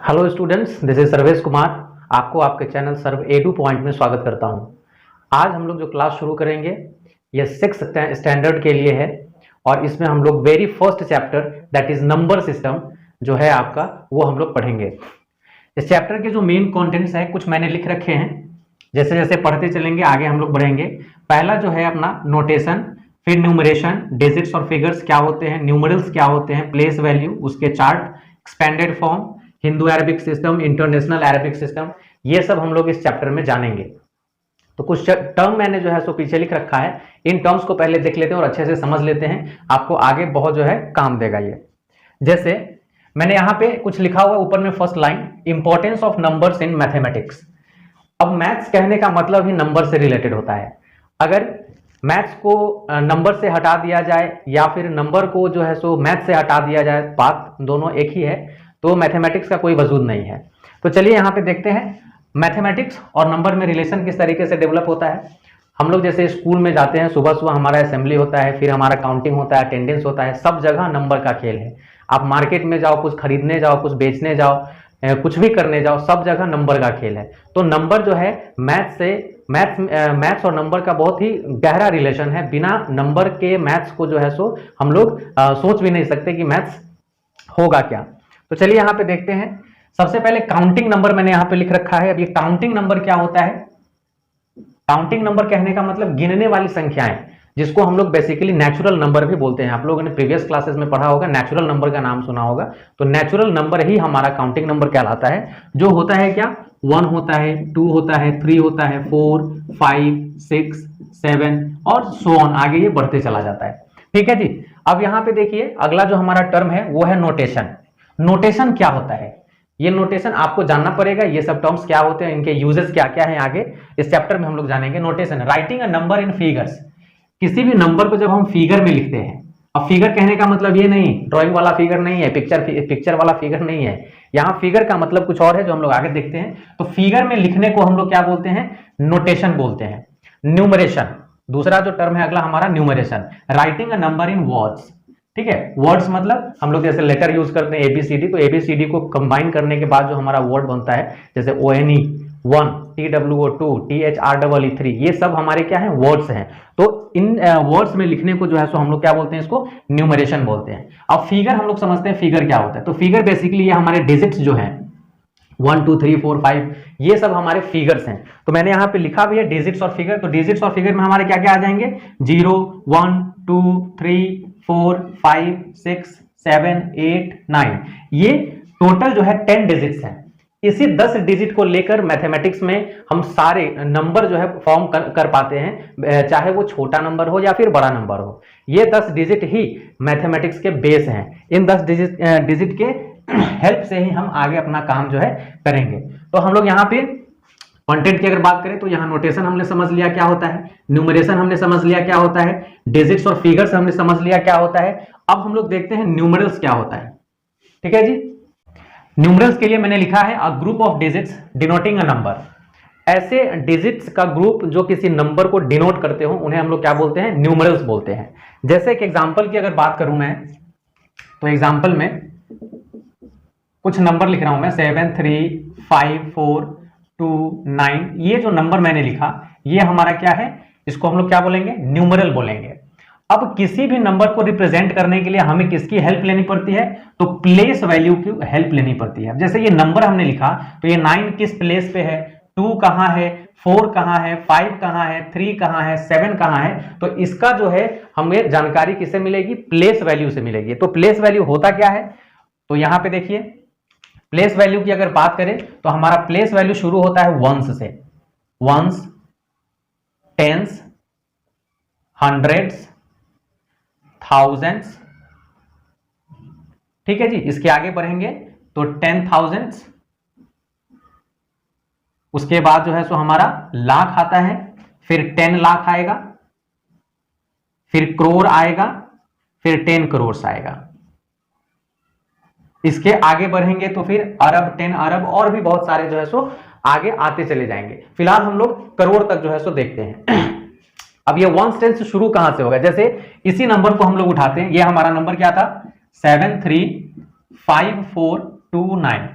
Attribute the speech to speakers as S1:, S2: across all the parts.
S1: Hello students, this is Sarvesh Kumar. आपको आपके channel सर्व edu point में स्वागत करता हूं। आज हम लोग जो क्लास शुरू करेंगे ये 6th स्टैंडर्ड के लिए है और इसमें हम लोग very first chapter that is number system जो है आपका वो हम लोग पढ़ेंगे। इस चैप्टर के जो मेन कंटेंट्स है कुछ मैंने लिख रखे हैं, जैसे जैसे पढ़ते चलेंगे आगे हम लोग बढ़ेंगे। पहला जो है अपना नोटेशन, फिर न्यूमरेशन, डिजिट्स और फिगर्स क्या होते हैं, न्यूमरल्स क्या होते हैं, प्लेस वैल्यू, उसके chart, expanded form, Hindu Arabic system, international Arabic system, ये सब हम लोग इस चैप्टर में जानेंगे। तो कुछ टर्म मैंने जो है सो पीछे लिख रखा है, इन टर्म्स को पहले देख लेते हैं और अच्छे से समझ लेते हैं, आपको आगे बहुत जो है काम देगा ये। जैसे मैंने यहाँ पे कुछ लिखा हुआ है ऊपर में, first line, importance of numbers in mathematics. अब मैथ्स कहने का मतलब ही नंबर से रिलेटेड होता है। अगर मैथ्स को नंबर से हटा दिया जाए या फिर नंबर को जो है सो मैथ्स से हटा दिया जाए, बात दोनों एक ही है, तो मैथमेटिक्स का कोई वजूद नहीं है। तो चलिए यहाँ पे देखते हैं मैथमेटिक्स और नंबर में रिलेशन किस तरीके से डेवलप होता है। हम लोग जैसे स्कूल में जाते हैं, सुबह सुबह हमारा असेंबली होता है, फिर हमारा काउंटिंग होता है, अटेंडेंस होता है, सब जगह नंबर का खेल है। आप मार्केट में जाओ, कुछ खरीदने जाओ, कुछ बेचने जाओ, कुछ भी करने जाओ, सब जगह नंबर का खेल है। तो नंबर जो है मैथ्स और नंबर का बहुत ही गहरा रिलेशन है। बिना नंबर के मैथ्स को जो है सो हम लोग सोच भी नहीं सकते कि मैथ्स होगा क्या। तो चलिए यहाँ पे देखते हैं। सबसे पहले काउंटिंग नंबर मैंने यहाँ पे लिख रखा है। अब ये काउंटिंग नंबर क्या होता है? काउंटिंग नंबर कहने का मतलब गिनने वाली संख्याएं, जिसको हम लोग बेसिकली नेचुरल नंबर भी बोलते हैं। आप लोगों ने प्रीवियस क्लासेस में पढ़ा होगा, नेचुरल नंबर का नाम सुना होगा। तो नेचुरल नंबर ही हमारा काउंटिंग नंबर कहलाता है, जो होता है क्या, 1 होता है, 2 होता है, 3 होता है, 4, 5, 6, 7 और सो ऑन, आगे ये बढ़ते चला जाता है। ठीक है जी। अब यहाँ पे देखिए अगला जो हमारा टर्म है वो है नोटेशन। नोटेशन क्या होता है, ये नोटेशन आपको जानना पड़ेगा। ये सब टर्म्स क्या होते हैं, इनके यूजेस क्या क्या हैं, आगे इस चैप्टर में हम लोग जानेंगे। Notation, writing a number in figures. किसी भी नंबर को जब हम फिगर में लिखते हैं, अब फिगर कहने का मतलब ये नहीं ड्राइंग वाला फिगर नहीं है, पिक्चर वाला फिगर नहीं है। यहाँ फिगर का मतलब कुछ और है जो हम लोग आगे देखते हैं। तो फिगर में लिखने को हम लोग क्या बोलते हैं, नोटेशन बोलते हैं। न्यूमरेशन, दूसरा जो टर्म है अगला हमारा numeration. Writing a number in words. ठीक है, वर्ड्स मतलब हम लोग जैसे लेटर यूज करते हैं ABCD, तो ABCD को कंबाइन करने के बाद जो हमारा वर्ड बनता है, जैसे ONE 1, TWO 2, THREE 3, ये सब हमारे क्या है, वर्ड्स हैं। तो इन वर्ड्स में लिखने को जो है सो हम लोग क्या बोलते हैं, इसको न्यूमरेशन बोलते हैं। अब फिगर हम लोग समझते हैं फिगर क्या होता है। तो फिगर बेसिकली ये हमारे डिजिट्स जो हैं 1 2 3 4 5, ये सब हमारे फिगर्स हैं। तो मैंने यहाँ पे लिखा भी है डिजिट्स और फिगर। तो डिजिट्स और फिगर में हमारे क्या क्या आ जाएंगे, 0 1 2 3 4 5 6 7 8 9, ये टोटल जो है 10 डिजिट्स हैं। इसी 10 डिजिट को लेकर मैथमेटिक्स में हम सारे नंबर जो है फॉर्म कर पाते हैं, चाहे वो छोटा नंबर हो या फिर बड़ा नंबर हो। ये 10 डिजिट ही मैथमेटिक्स के बेस हैं। इन 10 डिजिट के हेल्प से ही हम आगे अपना काम जो है करेंगे। तो हम लोग यहाँ पे कंटेंट की अगर बात करें तो यहाँ नोटेशन हमने समझ लिया क्या होता है, न्यूमरेशन हमने समझ लिया क्या होता है, डिजिट्स और फिगर्स हमने समझ लिया क्या होता है। अब हम लोग देखते हैं न्यूमरल्स क्या होता है। ठीक है जी। न्यूमरल्स के लिए मैंने लिखा है a group of digits denoting a number. ऐसे डिजिट्स का ग्रुप जो किसी नंबर को डिनोट करते हो उन्हें हम लोग क्या बोलते हैं, न्यूमरल्स बोलते हैं। जैसे एक एग्जांपल की अगर बात करूं मैं, तो एग्जांपल में कुछ नंबर लिख रहा हूं मैं, 7 3 5 4 2 9, ये जो नंबर मैंने लिखा ये हमारा क्या है, इसको हम लोग क्या बोलेंगे, न्यूमरल बोलेंगे। अब किसी भी नंबर को रिप्रेजेंट करने के लिए हमें किसकी हेल्प लेनी पड़ती है, तो प्लेस वैल्यू की हेल्प लेनी पड़ती है। जैसे ये नंबर हमने लिखा तो ये 9 किस प्लेस पे है, 2 कहां है, 4 कहां है, 5 कहां है, 3 कहां है, 7 कहां है। तो इसका जो है हमें जानकारी किससे मिलेगी, प्लेस वैल्यू से मिलेगी। तो प्लेस वैल्यू होता क्या है, तो यहां पे देखिए प्लेस वैल्यू की अगर बात करें तो हमारा प्लेस वैल्यू शुरू होता है वंस से, वंस, टेंस, हंड्रेड्स, थाउजेंड्स। ठीक है जी। इसके आगे बढ़ेंगे तो 10,000, उसके बाद जो है सो हमारा लाख आता है, फिर 10 लाख आएगा, फिर करोड़ आएगा, फिर 10 करोड़ आएगा। इसके आगे बढ़ेंगे तो फिर अरब, 10 अरब और भी बहुत सारे जो है सो आगे आते चले जाएंगे। फिलहाल हम लोग करोड़ तक जो है सो देखते हैं। अब ये 1 टेंस शुरू कहां से होगा, जैसे इसी नंबर को हम लोग उठाते हैं, ये हमारा नंबर क्या था, 7 3 5 4 2 9।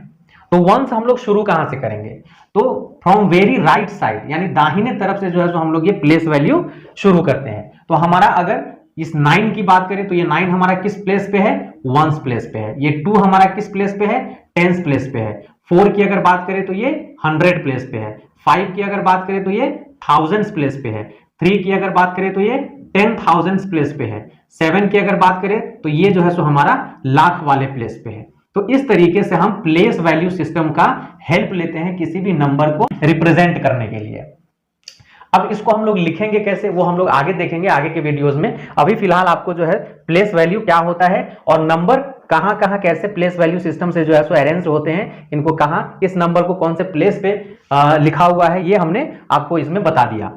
S1: तो वंस हम लोग शुरू कहां से करेंगे, तो फ्रॉम वेरी राइट साइड, यानी दाहिने तरफ से जो है तो हम लोग ये प्लेस वैल्यू शुरू करते हैं। तो हमारा अगर इस 9 की बात करें तो ये 9 हमारा किस प्लेस पे है, वंस प्लेस पे है। ये 2 हमारा किस प्लेस पे है, टेंस प्लेस पे है। 4 की अगर बात करें तो ये 100 प्लेस पे है। 5 की अगर बात करें तो ये थाउजेंड्स प्लेस पे है। 3 की अगर बात करें तो ये 10,000 प्लेस पे है। 7 की अगर बात करें तो ये जो है सो हमारा लाख वाले प्लेस पे है। तो इस तरीके से हम प्लेस वैल्यू सिस्टम का हेल्प लेते हैं किसी भी नंबर को रिप्रेजेंट करने के लिए। अब इसको हम लोग लिखेंगे कैसे, वो हम लोग आगे देखेंगे आगे के वीडियोस में। अभी फिलहाल आपको जो है प्लेस वैल्यू क्या होता है और नंबर कहां कहां कैसे प्लेस वैल्यू सिस्टम से जो है सो अरेंज होते हैं, इनको कहां किस नंबर को कौन से प्लेस पे लिखा हुआ है, ये हमने आपको इसमें बता दिया।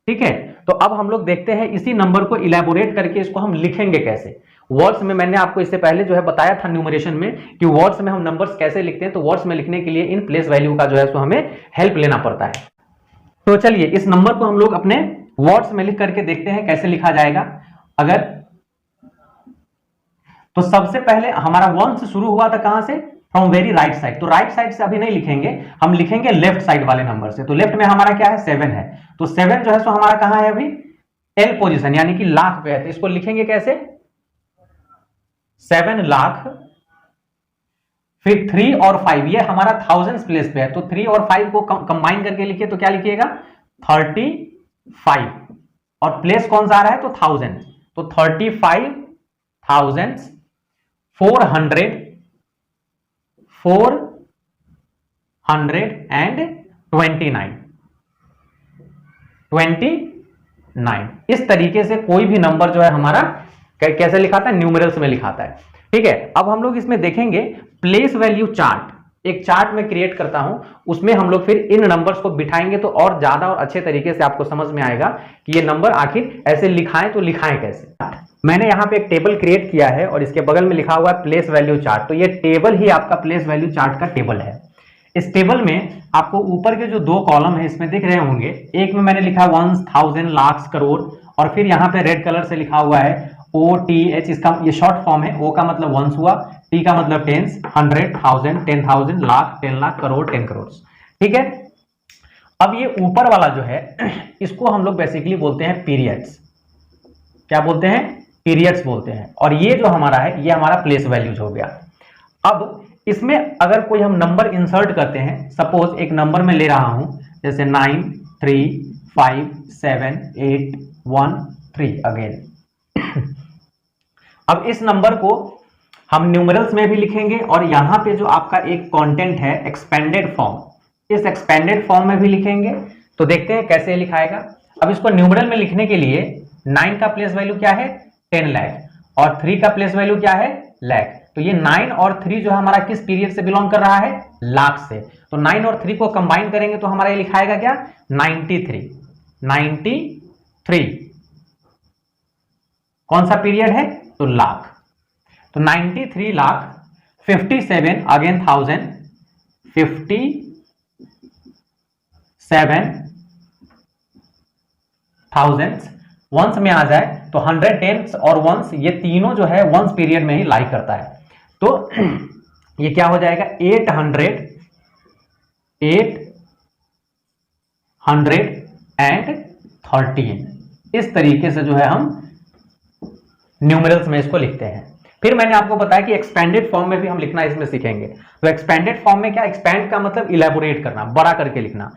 S1: ठीक है, तो अब हम लोग देखते हैं इसी नंबर को इलेबोरेट करके इसको हम लिखेंगे कैसे। वर्ड्स में मैंने आपको इससे पहले जो है बताया था न्यूमरेशन में कि वर्ड्स में हम नंबर्स कैसे लिखते हैं। तो वर्ड्स में लिखने के लिए इन प्लेस वैल्यू का जो है सो हमें हेल्प लेना पड़ता है। तो चलिए इस नंबर को हम लोग अपने वर्ड्स में लिख करके देखते हैं कैसे लिखा जाएगा। अगर तो सबसे पहले हमारा वंस शुरू हुआ था कहां से, फ्रॉम वेरी राइट साइड। तो राइट साइड से अभी नहीं लिखेंगे, हम लिखेंगे लेफ्ट साइड वाले नंबर से। तो लेफ्ट में हमारा क्या है, 7 है। तो 7 जो है सो हमारा कहां है अभी, एल पोजीशन यानी कि लाख पे है। तो इसको लिखेंगे कैसे, 7 लाख। फिर 3 और 5 ये हमारा थाउजेंड्स प्लेस पे है। तो 3 और 5 को कंबाइन करके लिखिए तो क्या लिखिएगा, 35। और प्लेस कौन सा आ रहा है, तो 1000। तो 35,000 429 इस तरीके से कोई भी नंबर जो है हमारा कैसे लिखाता है, न्यूमेरल्स में लिखाता है। ठीक है, अब हम लोग इसमें देखेंगे प्लेस वैल्यू चार्ट। एक चार्ट में क्रिएट करता हूं, उसमें हम लोग फिर इन नंबर्स को बिठाएंगे तो और ज्यादा और अच्छे तरीके से आपको समझ में आएगा कि ये नंबर आखिर ऐसे लिखाएं तो लिखाएं कैसे। मैंने यहां पे एक टेबल क्रिएट किया है और इसके बगल में लिखा हुआ है प्लेस वैल्यू चार्ट। तो ये टेबल ही आपका प्लेस वैल्यू चार्ट का टेबल है। इस टेबल में आपको ऊपर के जो 2 कॉलम है इसमें दिख रहे होंगे, एक में मैंने लिखा 1000 लाख करोड़, और फिर यहाँ पे रेड कलर से लिखा हुआ है OTH। इसका ये शॉर्ट फॉर्म है, O का मतलब वंस हुआ, T का मतलब टेंस, 100, 1000, 10,000, लाख, 10 लाख, करोड़, 10 करोड़। ठीक है, अब ये ऊपर वाला जो है इसको हम लोग बेसिकली बोलते हैं पीरियड्स। क्या बोलते हैं, पीरियड्स बोलते हैं। और ये जो हमारा है ये हमारा प्लेस वैल्यूज हो गया। अब इसमें अगर कोई हम नंबर इंसर्ट करते हैं, सपोज एक नंबर में ले रहा हूं जैसे 9 3 5 7 8 1 3 अगेन। अब इस नंबर को हम न्यूमेरल्स में भी लिखेंगे और यहां पे जो आपका एक कंटेंट है एक्सपेंडेड फॉर्म, इस एक्सपेंडेड फॉर्म में भी लिखेंगे। तो देखते हैं कैसे लिखाएगा। अब इसको न्यूमेरल में लिखने के लिए 9 का प्लेस वैल्यू क्या है, 10 लाख, और 3 का प्लेस वैल्यू क्या है, लाख। तो ये 9 और 3 जो हमारा किस पीरियड से बिलोंग कर रहा है, लाख से। तो 9 और 3 को कंबाइन करेंगे तो हमारा ये लिखाएगा क्या, 93। कौन सा पीरियड है, तो लाख। तो 93 लाख 57 अगेन 1000 57,000 वंस में आ जाए तो 100 टेंस और वंस, ये तीनों जो है वंस पीरियड में ही लाई करता है। तो ये क्या हो जाएगा, 813। इस तरीके से जो है हम न्यूमेरल्स में इसको लिखते हैं। फिर मैंने आपको बताया कि एक्सपेंडेड फॉर्म में भी हम लिखना इसमें सीखेंगे। तो एक्सपेंडेड फॉर्म में क्या, एक्सपेंड का मतलब इलेबोरेट करना, बड़ा करके लिखना।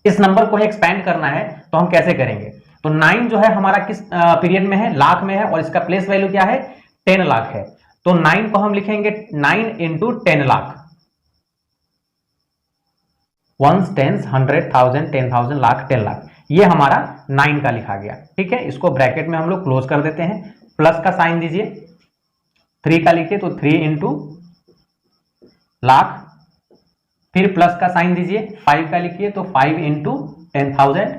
S1: इस नंबर को एक्सपेंड करना है तो हम कैसे करेंगे, तो 9 जो है हमारा किस पीरियड में है, लाख में है, और इसका प्लेस वैल्यू क्या है, 10 लाख है। तो 9 को हम लिखेंगे 9 into 10 lakh, ones, tens, 100, 1000, 10,000, lakh, 10 lakh. ये हमारा 9 का लिखा गया। ठीक है, इसको ब्रैकेट में हम लोग क्लोज कर देते हैं, प्लस का साइन दीजिए। 3 का लिखिए तो 3 इंटू लाख, फिर प्लस का साइन दीजिए। 5 का लिखिए तो 5 into 10,000,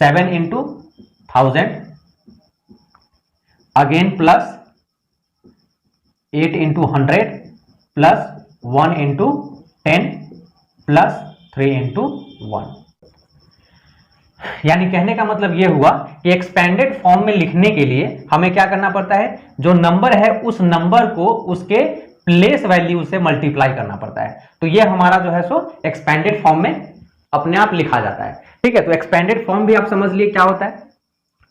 S1: 7 into 1000, again plus 8 into 100, plus 1 into 10, plus 3 into 1। यानी कहने का मतलब यह हुआ कि एक्सपेंडेड फॉर्म में लिखने के लिए हमें क्या करना पड़ता है, जो नंबर है उस नंबर को उसके प्लेस वैल्यू से मल्टीप्लाई करना पड़ता है। तो ये हमारा जो है सो एक्सपेंडेड फॉर्म में अपने आप लिखा जाता है। ठीक है, तो एक्सपेंडेड फॉर्म भी आप समझ लिए क्या होता है।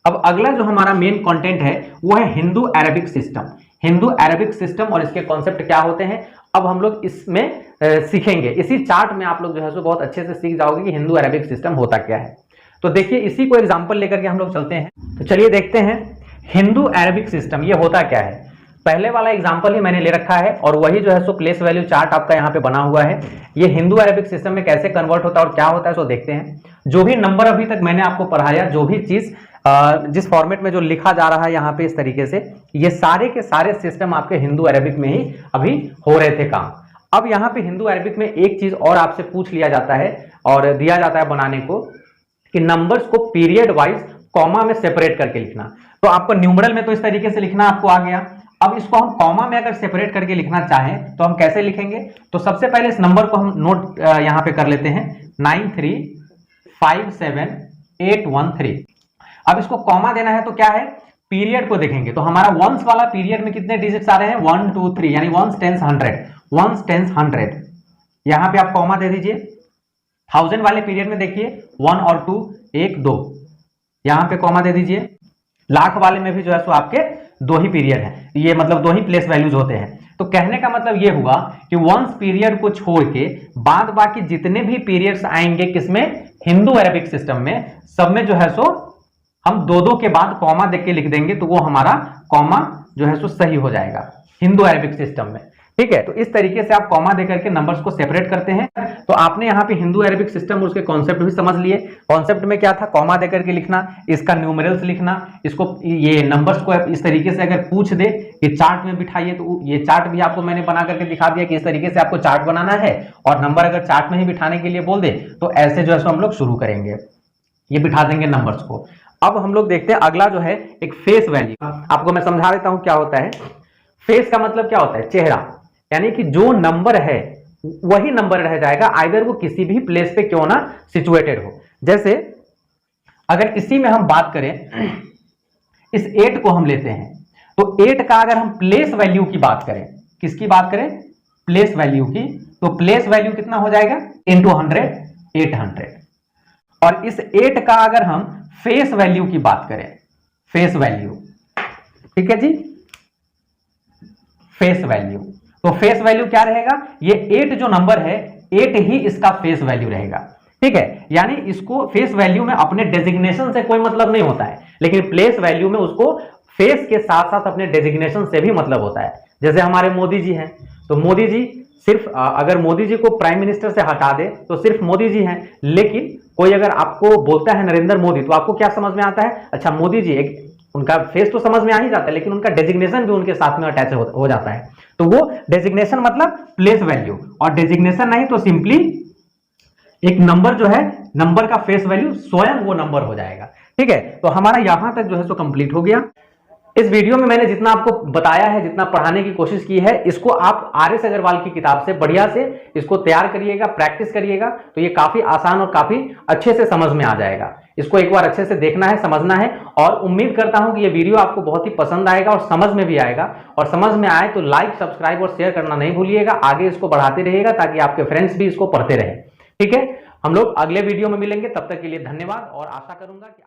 S1: अब अगला जो हमारा मेन कंटेंट है वो है Hindu Arabic system. Hindu Arabic system और इसके कॉन्सेप्ट क्या होते हैं अब हम लोग इसमें सीखेंगे। इसी चार्ट में आप लोग जो है सो बहुत अच्छे से सीख जाओगे कि हिंदू अरेबिक सिस्टम होता क्या है। तो देखिए इसी को एग्जांपल लेकर के हम लोग चलते हैं। तो चलिए देखते हैं हिंदू अरेबिक सिस्टम ये होता क्या है। पहले वाला एग्जांपल ही मैंने ले रखा है और वही जो है सो प्लेस वैल्यू चार्ट आपका यहाँ पे बना हुआ है। ये हिंदू अरेबिक सिस्टम में कैसे कन्वर्ट होता है और क्या होता है सो देखते हैं। जो भी नंबर अभी तक मैंने आपको पढ़ाया, जो भी चीज जिस फॉर्मेट में जो लिखा जा रहा है यहाँ पे इस तरीके से, ये सारे के सारे सिस्टम आपके हिंदू अरेबिक में ही अभी हो रहे थे काम। अब यहाँ पे हिंदू अरेबिक में एक चीज और आपसे पूछ लिया जाता है और दिया जाता है बनाने को कि नंबर्स को पीरियड वाइज कॉमा में सेपरेट करके लिखना। तो आपको न्यूमरल में तो इस तरीके से लिखना आपको आ गया। अब इसको हम कॉमा में अगर सेपरेट करके लिखना चाहें तो हम कैसे लिखेंगे। तो सबसे पहले इस नंबर को हम नोट यहाँ पे कर लेते हैं 9357813। अब इसको कॉमा देना है तो क्या है, पीरियड को देखेंगे। तो हमारा वंस वाला पीरियड में कितने डिजिट्स आ रहे हैं 1 2 3, यानी वंस टेंस 100, वंस टेंस 100। यहां पे आप कॉमा दे दीजिए। 1000 वाले पीरियड में देखिए 1 और 2 1 2, यहां पे कॉमा दे दीजिए। लाख वाले में भी जो है सो आपके दो ही पीरियड है, ये मतलब दो ही प्लेस वैल्यूज होते हैं। तो कहने का मतलब ये हुआ कि वंस पीरियड को छोड़ के बाद बाकी जितने भी पीरियड्स आएंगे किसमें, हिंदू अरेबिक सिस्टम में, सब में जो है सो हम दो दो के बाद कॉमा देख के लिख देंगे तो वो हमारा कॉमा जो है सो सही हो जाएगा हिंदू अरेबिक सिस्टम में। ठीक है, तो इस तरीके से आप कॉमा देकर के नंबर्स को सेपरेट करते हैं। तो आपने यहाँ पे हिंदू अरेबिक सिस्टम और उसके कॉन्सेप्ट भी समझ लिए। कॉन्सेप्ट में क्या था, कॉमा देकर के लिखना, इसका न्यूमेरल्स लिखना, इसको ये नंबर्स को इस तरीके से अगर पूछ दे कि चार्ट में बिठाइए तो ये चार्ट भी आपको मैंने बना करके दिखा दिया कि इस तरीके से आपको चार्ट बनाना है। और नंबर अगर चार्ट में ही बिठाने के लिए बोल दे तो ऐसे जो है सो हम लोग शुरू करेंगे, ये बिठा देंगे नंबर्स को। अब हम लोग देखते हैं अगला जो है एक फेस वैल्यू। आपको मैं समझा देता हूं क्या होता है। फेस का मतलब क्या होता है, चेहरा, यानी कि जो नंबर है वही नंबर रह जाएगा, आइदर वो किसी भी प्लेस पे क्यों ना सिचुएटेड हो। जैसे अगर इसी में हम बात करें, इस 8 को हम लेते हैं तो 8 का अगर हम प्लेस वैल्यू की बात करें, किसकी बात करें, प्लेस वैल्यू की, तो प्लेस वैल्यू कितना हो जाएगा इंटू 100 800। और इस 8 का अगर हम फेस वैल्यू की बात करें, फेस वैल्यू, ठीक है जी, फेस वैल्यू, तो फेस वैल्यू क्या रहेगा, ये 8 जो नंबर है 8 ही इसका फेस वैल्यू रहेगा। ठीक है, यानी इसको फेस वैल्यू में अपने डेजिग्नेशन से कोई मतलब नहीं होता है, लेकिन प्लेस वैल्यू में उसको फेस के साथ साथ अपने डेजिग्नेशन से भी मतलब होता है। जैसे हमारे मोदी जी हैं, तो मोदी जी सिर्फ अगर मोदी जी को प्राइम मिनिस्टर से हटा दे तो सिर्फ मोदी जी हैं, लेकिन कोई अगर आपको बोलता है नरेंद्र मोदी तो आपको क्या समझ में आता है, अच्छा मोदी जी, एक उनका फेस तो समझ में आ ही जाता है लेकिन उनका डेजिग्नेशन भी उनके साथ में अटैच हो जाता है। तो वो डेजिग्नेशन मतलब प्लेस वैल्यू, और डेजिग्नेशन नहीं तो सिंपली एक नंबर जो है, नंबर का फेस वैल्यू स्वयं वो नंबर हो जाएगा। ठीक है, तो हमारा यहां तक जो है सो कंप्लीट हो गया। इस वीडियो में मैंने जितना आपको बताया है, जितना पढ़ाने की कोशिश की है, इसको आप आर.एस. अग्रवाल की किताब से बढ़िया से इसको तैयार करिएगा, प्रैक्टिस करिएगा, तो ये काफी आसान और काफी अच्छे से समझ में आ जाएगा। इसको एक बार अच्छे से देखना है, समझना है, और उम्मीद करता हूं कि ये वीडियो आपको बहुत ही पसंद आएगा और समझ में भी आएगा। और समझ में आए तो लाइक, सब्सक्राइब और शेयर करना नहीं भूलिएगा। आगे इसको बढ़ाते रहिएगा ताकि आपके फ्रेंड्स भी इसको पढ़ते रहे। ठीक है, हम लोग अगले वीडियो में मिलेंगे, तब तक के लिए धन्यवाद और आशा करूंगा कि